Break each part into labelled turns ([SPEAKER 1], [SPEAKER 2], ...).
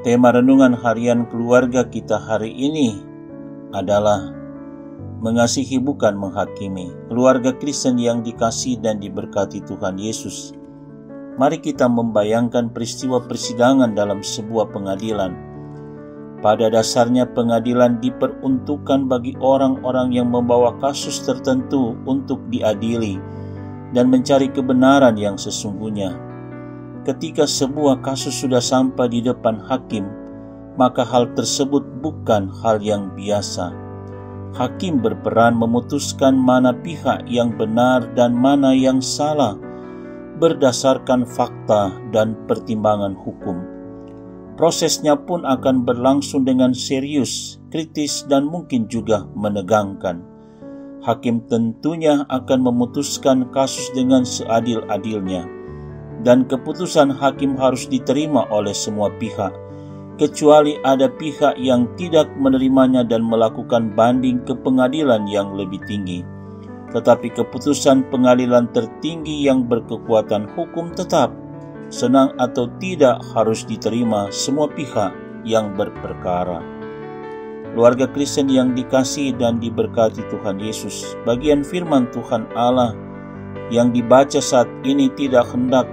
[SPEAKER 1] Tema renungan harian keluarga kita hari ini adalah mengasihi bukan menghakimi. Keluarga Kristen yang dikasihi dan diberkati Tuhan Yesus, mari kita membayangkan peristiwa persidangan dalam sebuah pengadilan. Pada dasarnya pengadilan diperuntukkan bagi orang-orang yang membawa kasus tertentu untuk diadili dan mencari kebenaran yang sesungguhnya. Ketika sebuah kasus sudah sampai di depan hakim, maka hal tersebut bukan hal yang biasa. Hakim berperan memutuskan mana pihak yang benar dan mana yang salah berdasarkan fakta dan pertimbangan hukum. Prosesnya pun akan berlangsung dengan serius, kritis, dan mungkin juga menegangkan. Hakim tentunya akan memutuskan kasus dengan seadil-adilnya, dan keputusan hakim harus diterima oleh semua pihak, kecuali ada pihak yang tidak menerimanya dan melakukan banding ke pengadilan yang lebih tinggi. Tetapi keputusan pengadilan tertinggi yang berkekuatan hukum tetap, senang atau tidak, harus diterima semua pihak yang berperkara. Keluarga Kristen yang dikasihi dan diberkati Tuhan Yesus, bagian firman Tuhan Allah yang dibaca saat ini tidak hendak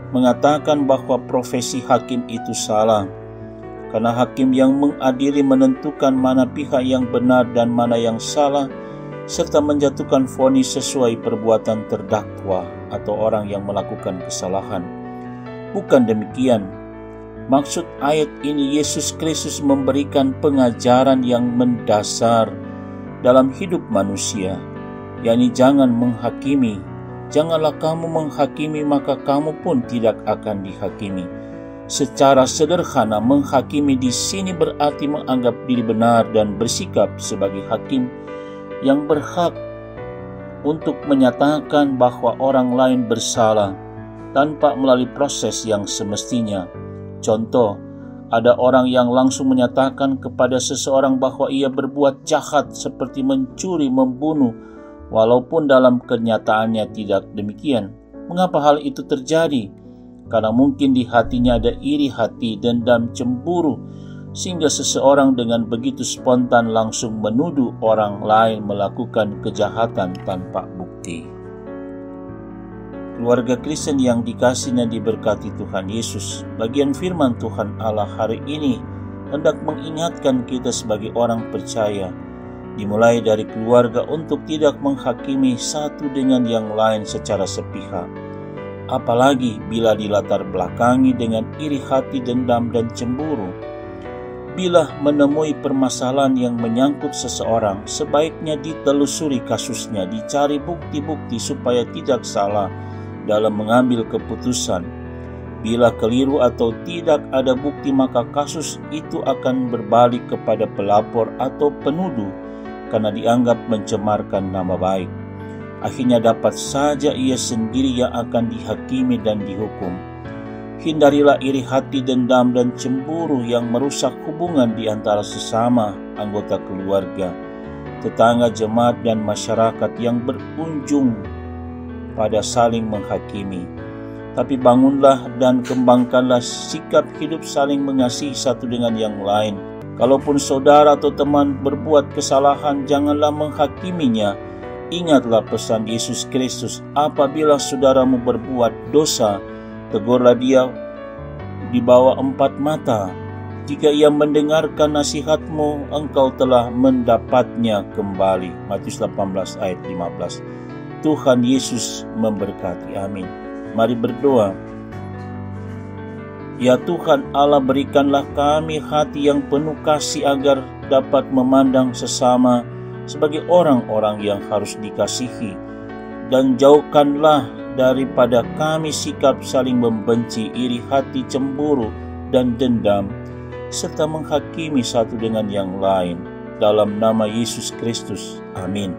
[SPEAKER 1] mengatakan bahwa profesi hakim itu salah, karena hakim yang mengadili menentukan mana pihak yang benar dan mana yang salah, serta menjatuhkan vonis sesuai perbuatan terdakwa atau orang yang melakukan kesalahan. Bukan demikian. Maksud ayat ini, Yesus Kristus memberikan pengajaran yang mendasar dalam hidup manusia, yakni jangan menghakimi. Janganlah kamu menghakimi, maka kamu pun tidak akan dihakimi. Secara sederhana, menghakimi di sini berarti menganggap diri benar dan bersikap sebagai hakim yang berhak untuk menyatakan bahwa orang lain bersalah tanpa melalui proses yang semestinya. Contoh, ada orang yang langsung menyatakan kepada seseorang bahwa ia berbuat jahat seperti mencuri, membunuh, walaupun dalam kenyataannya tidak demikian. Mengapa hal itu terjadi? Karena mungkin di hatinya ada iri hati, dendam, cemburu, sehingga seseorang dengan begitu spontan langsung menuduh orang lain melakukan kejahatan tanpa bukti. Keluarga Kristen yang dikasihi dan diberkati Tuhan Yesus, bagian firman Tuhan Allah hari ini hendak mengingatkan kita sebagai orang percaya, dimulai dari keluarga, untuk tidak menghakimi satu dengan yang lain secara sepihak, apalagi bila dilatar belakangi dengan iri hati, dendam, dan cemburu. Bila menemui permasalahan yang menyangkut seseorang, sebaiknya ditelusuri kasusnya, dicari bukti-bukti supaya tidak salah dalam mengambil keputusan. Bila keliru atau tidak ada bukti, maka kasus itu akan berbalik kepada pelapor atau penuduh karena dianggap mencemarkan nama baik. Akhirnya dapat saja ia sendiri yang akan dihakimi dan dihukum. Hindarilah iri hati, dendam, dan cemburu yang merusak hubungan di antara sesama anggota keluarga, tetangga, jemaat, dan masyarakat yang berujung pada saling menghakimi. Tapi bangunlah dan kembangkanlah sikap hidup saling mengasihi satu dengan yang lain. Kalaupun saudara atau teman berbuat kesalahan, janganlah menghakiminya. Ingatlah pesan Yesus Kristus, apabila saudaramu berbuat dosa, tegurlah dia di bawah 4 mata. Jika ia mendengarkan nasihatmu, engkau telah mendapatnya kembali. Matius 18 ayat 15. Tuhan Yesus memberkati. Amin. Mari berdoa. Ya Tuhan Allah, berikanlah kami hati yang penuh kasih agar dapat memandang sesama sebagai orang-orang yang harus dikasihi, dan jauhkanlah daripada kami sikap saling membenci, iri hati, cemburu, dan dendam, serta menghakimi satu dengan yang lain. Dalam nama Yesus Kristus. Amin.